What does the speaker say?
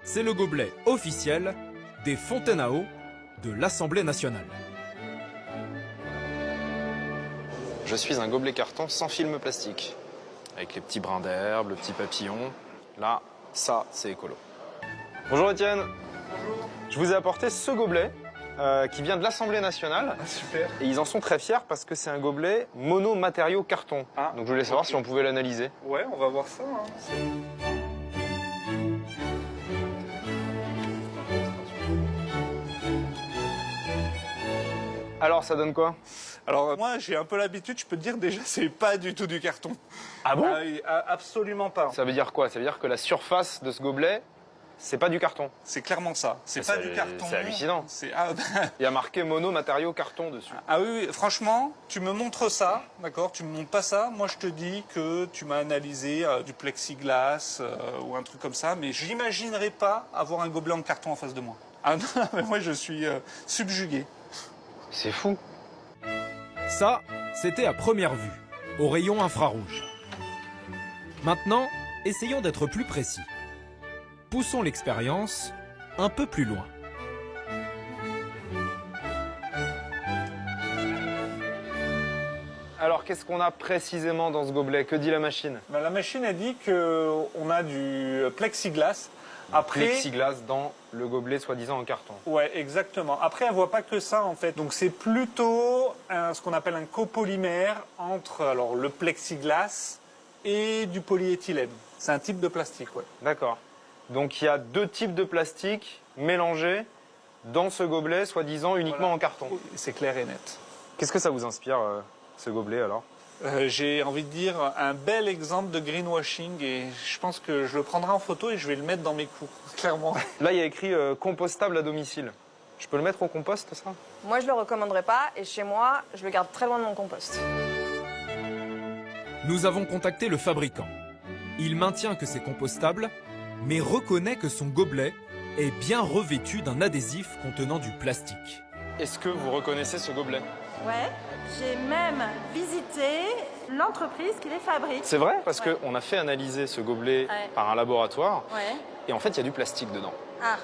C'est le gobelet officiel des fontaines à eau de l'Assemblée nationale. Je suis un gobelet carton sans film plastique, avec les petits brins d'herbe, le petit papillon. Là, ça, c'est écolo. Bonjour Étienne. Bonjour. Je vous ai apporté ce gobelet qui vient de l'Assemblée nationale. Ah, super. Et ils en sont très fiers parce que c'est un gobelet mono-matériau carton. Ah, donc je voulais savoir ok. si on pouvait l'analyser. Ouais, on va voir ça. Hein. Alors, ça donne quoi? Alors moi, j'ai un peu l'habitude, je peux te dire déjà, c'est pas du tout du carton. Ah bon? Oui, absolument pas. Ça veut dire quoi? Ça veut dire que la surface de ce gobelet, c'est pas du carton. C'est clairement ça. C'est Ah, pas du carton. c'est hallucinant. Il Il y a marqué mono-matériau carton dessus. Ah oui, oui, franchement, tu me montres ça, d'accord? Tu me montres pas ça, moi je te dis que tu m'as analysé du plexiglas ou un truc comme ça, mais j'imaginerais pas avoir un gobelet en carton en face de moi. Ah non, mais moi je suis subjugué. C'est fou. Ça, c'était à première vue, au rayon infrarouge. Maintenant, essayons d'être plus précis. Poussons l'expérience un peu plus loin. Alors, qu'est-ce qu'on a précisément dans ce gobelet? Que dit la machine? Ben, la machine a dit qu'on a du plexiglas. Après, Plexiglas dans le gobelet soi-disant en carton. ouais, exactement. Après, elle voit pas que ça en fait. Donc c'est plutôt ce qu'on appelle un copolymère entre alors le plexiglas et du polyéthylène. C'est un type de plastique, ouais. D'accord. Donc il y a deux types de plastique mélangés dans ce gobelet soi-disant uniquement Voilà. en carton. C'est clair et net. Qu'est-ce que ça vous inspire, ce gobelet alors? J'ai envie de dire un bel exemple de greenwashing et je pense que je le prendrai en photo et je vais le mettre dans mes cours, clairement. Là, il y a écrit compostable à domicile. Je peux le mettre au compost, ça? Moi, je le recommanderais pas et chez moi, je le garde très loin de mon compost. Nous avons contacté le fabricant. Il maintient que c'est compostable, mais reconnaît que son gobelet est bien revêtu d'un adhésif contenant du plastique. Est-ce que vous reconnaissez ce gobelet? Ouais, j'ai même visité l'entreprise qui les fabrique. C'est vrai? Parce Ouais. qu'on a fait analyser ce gobelet Ouais. par un laboratoire Ouais. et en fait, il y a du plastique dedans. Ah,